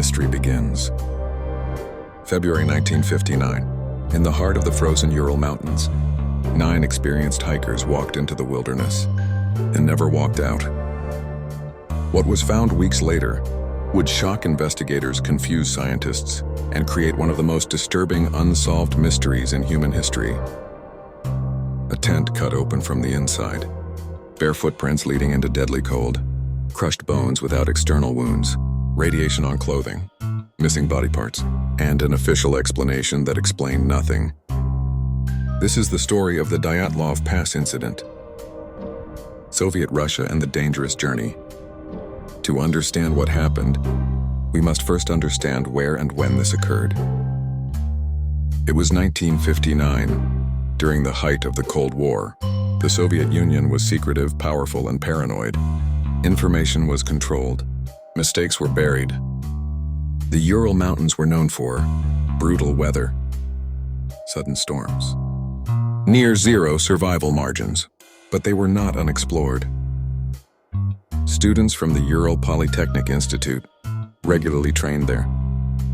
mystery begins. February 1959. In the heart of the frozen Ural Mountains, 9 experienced hikers walked into the wilderness and never walked out. What was found weeks later would shock investigators, confuse scientists, and create one of the most disturbing unsolved mysteries in human history. A tent cut open from the inside, bare footprints leading into deadly cold, crushed bones without external wounds, radiation on clothing, missing body parts, and an official explanation that explained nothing. This is the story of the Dyatlov Pass Incident, Soviet Russia and the dangerous journey. To understand what happened, we must first understand where and when this occurred. It was 1959, during the height of the Cold War. The Soviet Union was secretive, powerful, and paranoid. Information was controlled. Mistakes were buried. The Ural Mountains were known for brutal weather, sudden storms, near-zero survival margins, but they were not unexplored. Students from the Ural Polytechnic Institute regularly trained there.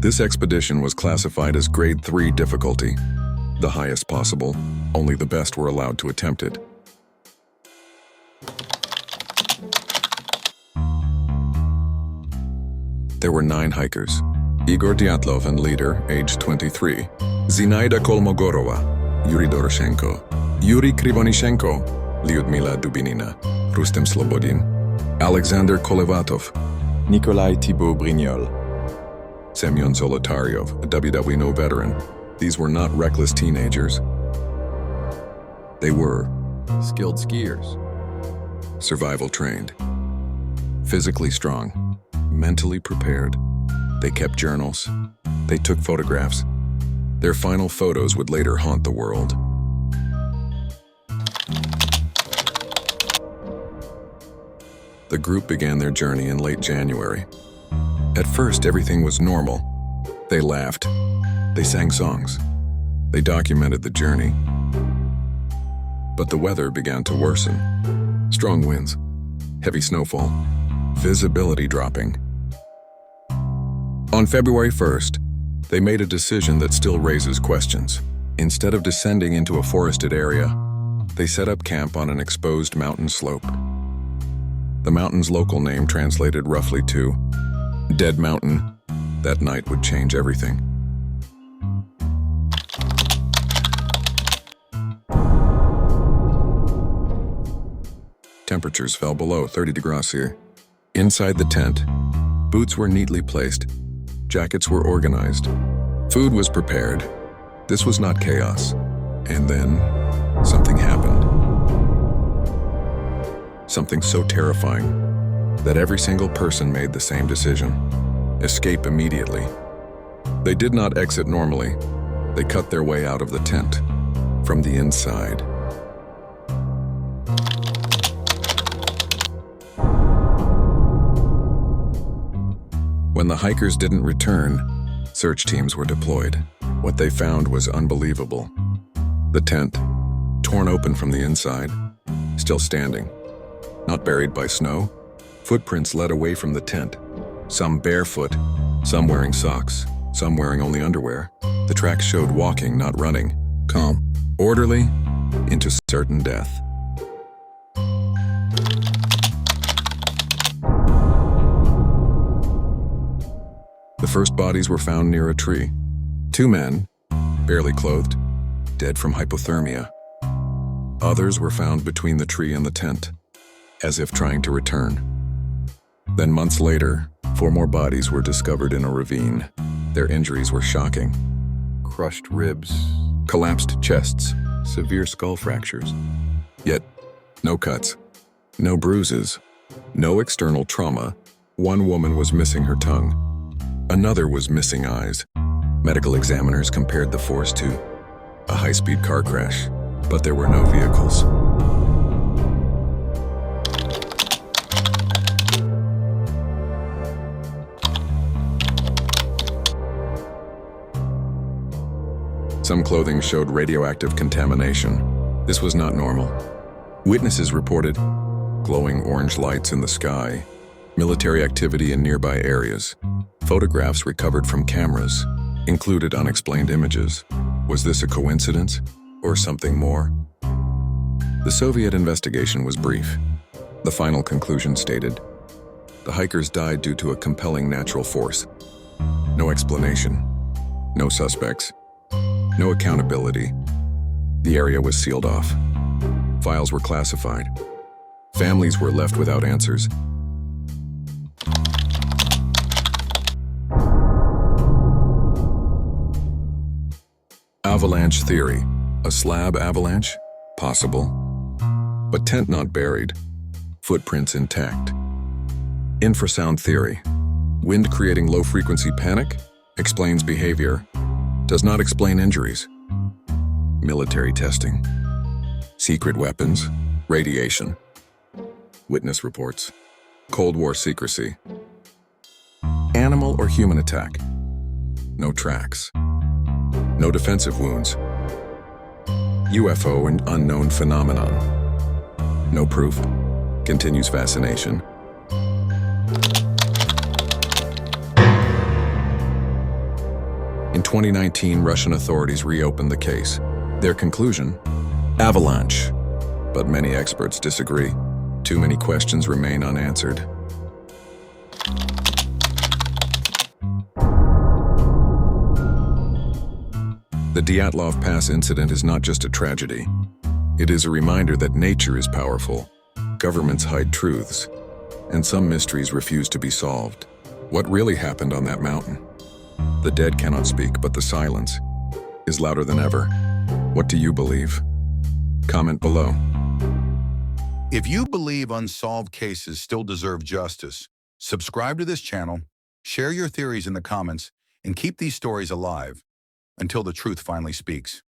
This expedition was classified as Grade 3 difficulty, the highest possible. Only the best were allowed to attempt it. There were 9 hikers: Igor Dyatlov and leader, age 23, Zinaida Kolmogorova, Yuri Doroshenko, Yuri Krivonishenko, Lyudmila Dubinina, Rustem Slobodin, Alexander Kolevatov, Nikolai Thibault Brignol, Semyon Zolotaryov, a WWNO veteran. These were not reckless teenagers. They were skilled skiers, survival trained, physically strong, mentally prepared. They kept journals. They took photographs. Their final photos would later haunt the world. The group began their journey in late January. At first, everything was normal. They laughed. They sang songs. They documented the journey. But the weather began to worsen. Strong winds, heavy snowfall, visibility dropping. On February 1st, they made a decision that still raises questions. Instead of descending into a forested area, they set up camp on an exposed mountain slope. The mountain's local name translated roughly to Dead Mountain. That night would change everything. Temperatures fell below 30 degrees Celsius. Inside the tent, boots were neatly placed. Jackets were organized. Food was prepared. This was not chaos. And then, something happened. Something so terrifying that every single person made the same decision: escape immediately. They did not exit normally. They cut their way out of the tent from the inside. When the hikers didn't return, search teams were deployed. What they found was unbelievable. The tent, torn open from the inside, still standing, not buried by snow. Footprints led away from the tent, some barefoot, some wearing socks, some wearing only underwear. The tracks showed walking, not running, calm, orderly, into certain death. The first bodies were found near a tree. 2 men, barely clothed, dead from hypothermia. Others were found between the tree and the tent, as if trying to return. Then months later, 4 more bodies were discovered in a ravine. Their injuries were shocking. Crushed ribs, collapsed chests, severe skull fractures. Yet, no cuts, no bruises, no external trauma. 1 woman was missing her tongue. Another was missing eyes. Medical examiners compared the force to a high-speed car crash, but there were no vehicles. Some clothing showed radioactive contamination. This was not normal. Witnesses reported glowing orange lights in the sky, military activity in nearby areas. Photographs recovered from cameras included unexplained images. Was this a coincidence or something more? The Soviet investigation was brief. The final conclusion stated, the hikers died due to a compelling natural force. No explanation, no suspects, no accountability. The area was sealed off. Files were classified. Families were left without answers. Avalanche theory. A slab avalanche? Possible. But tent not buried. Footprints intact. Infrasound theory. Wind creating low-frequency panic? Explains behavior. Does not explain injuries. Military testing. Secret weapons. Radiation. Witness reports. Cold War secrecy. Animal or human attack? No tracks. No defensive wounds. UFO and unknown phenomenon. No proof. Continues fascination. In 2019, Russian authorities reopened the case. Their conclusion? Avalanche. But many experts disagree. Too many questions remain unanswered. The Dyatlov Pass Incident is not just a tragedy. It is a reminder that nature is powerful, governments hide truths, and some mysteries refuse to be solved. What really happened on that mountain? The dead cannot speak, but the silence is louder than ever. What do you believe? Comment below. If you believe unsolved cases still deserve justice, subscribe to this channel, share your theories in the comments, and keep these stories alive until the truth finally speaks.